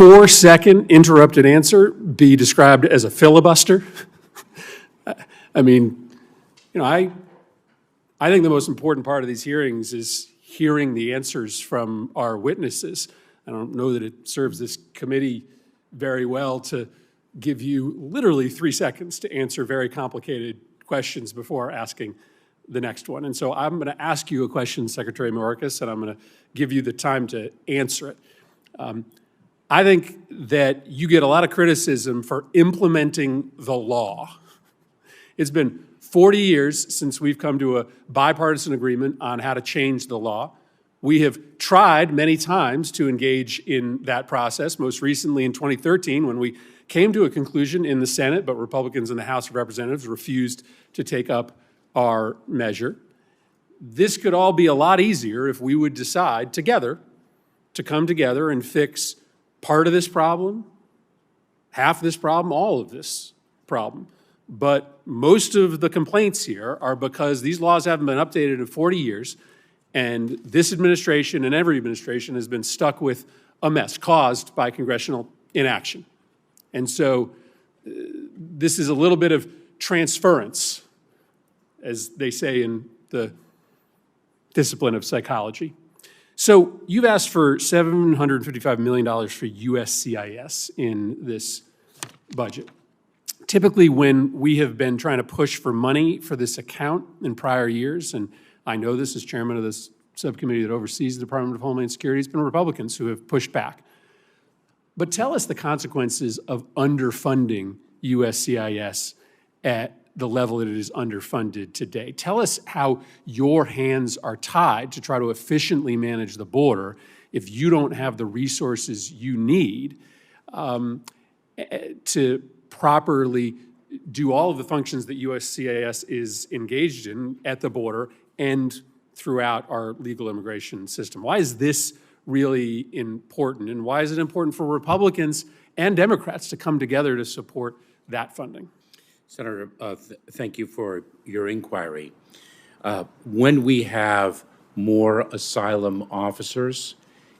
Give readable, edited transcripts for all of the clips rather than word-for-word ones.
4-second interrupted answer be described as a filibuster? I mean, I think the most important part of these hearings is hearing the answers from our witnesses. I don't know that it serves this committee very well to give you literally 3 seconds to answer very complicated questions before asking the next one. And so I'm going to ask you a question, Secretary Mayorkas, and I'm going to give you the time to answer it. I think that you get a lot of criticism for implementing the law. It's been 40 years since we've come to a bipartisan agreement on how to change the law. We have tried many times to engage in that process, most recently in 2013 when we came to a conclusion in the Senate, but Republicans in the House of Representatives refused to take up our measure. This could all be a lot easier if we would decide together to come together and fix part of this problem, half of this problem, all of this problem. But most of the complaints here are because these laws haven't been updated in 40 years, and this administration and every administration has been stuck with a mess caused by congressional inaction. And so this is a little bit of transference, as they say in the discipline of psychology. So you've asked for $755 million for USCIS in this budget. Typically, when we have been trying to push for money for this account in prior years, and I know this as chairman of this subcommittee that oversees the Department of Homeland Security, it's been Republicans who have pushed back. But tell us the consequences of underfunding USCIS at the level that it is underfunded today. Tell us how your hands are tied to try to efficiently manage the border if you don't have the resources you need to properly do all of the functions that USCIS is engaged in at the border and throughout our legal immigration system. Why is this really important, and why is it important for Republicans and Democrats to come together to support that funding? Senator, thank you for your inquiry. When we have more asylum officers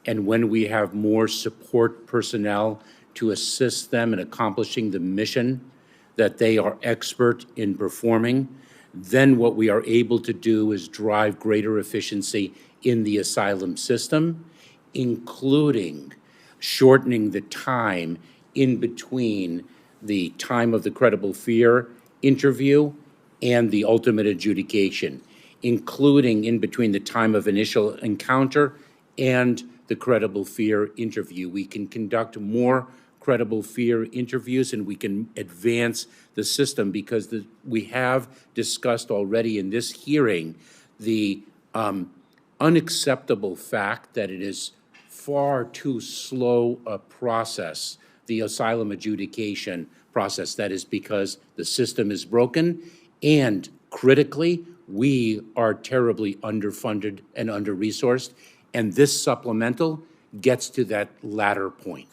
and when we have more support personnel to assist them in accomplishing the mission that they are expert in performing, then what we are able to do is drive greater efficiency in the asylum system, including shortening the time in between the time of the credible fear interview and the ultimate adjudication, including in between the time of initial encounter and the credible fear interview. We can conduct more credible fear interviews and we can advance the system because we have discussed already in this hearing the unacceptable fact that it is far too slow a process, the asylum adjudication process. That is because the system is broken and critically, we are terribly underfunded and under-resourced, and this supplemental gets to that latter point.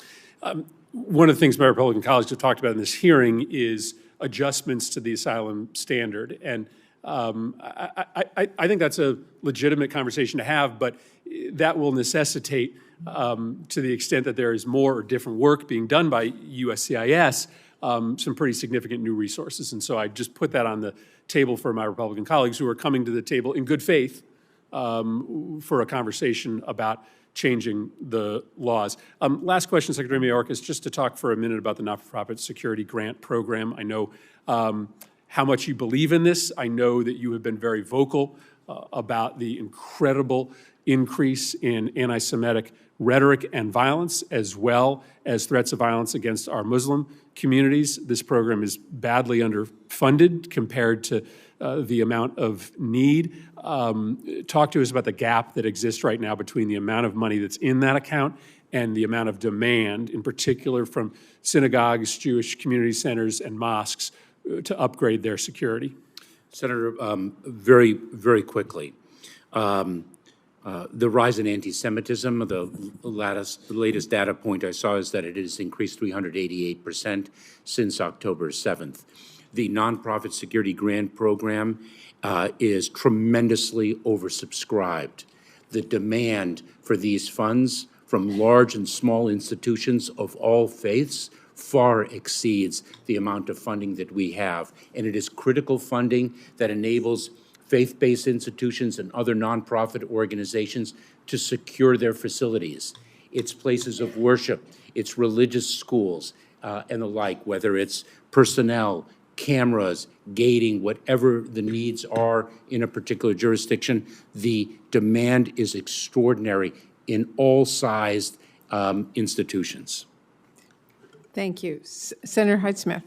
One of the things my Republican colleagues have talked about in this hearing is adjustments to the asylum standard. And I think that's a legitimate conversation to have, but that will necessitate, to the extent that there is more or different work being done by USCIS, some pretty significant new resources. And so I just put that on the table for my Republican colleagues who are coming to the table in good faith for a conversation about changing the laws. Last question, Secretary Mayorkas, just to talk for a minute about the not-for-profit security grant program. I know how much you believe in this. I know that you have been very vocal about the incredible increase in anti-Semitic rhetoric and violence, as well as threats of violence against our Muslim communities. This program is badly underfunded compared to the amount of need. Talk to us about the gap that exists right now between the amount of money that's in that account and the amount of demand, in particular from synagogues, Jewish community centers, and mosques to upgrade their security. Senator, very, very quickly. The rise in anti-Semitism, the latest data point I saw is that it has increased 388% since October 7th. The nonprofit security grant program is tremendously oversubscribed. The demand for these funds from large and small institutions of all faiths far exceeds the amount of funding that we have. And it is critical funding that enables faith-based institutions and other nonprofit organizations to secure their facilities. It's places of worship, it's religious schools, and the like, whether it's personnel, cameras, gating, whatever the needs are in a particular jurisdiction. The demand is extraordinary in all sized institutions. Thank you. Senator Hyde-Smith.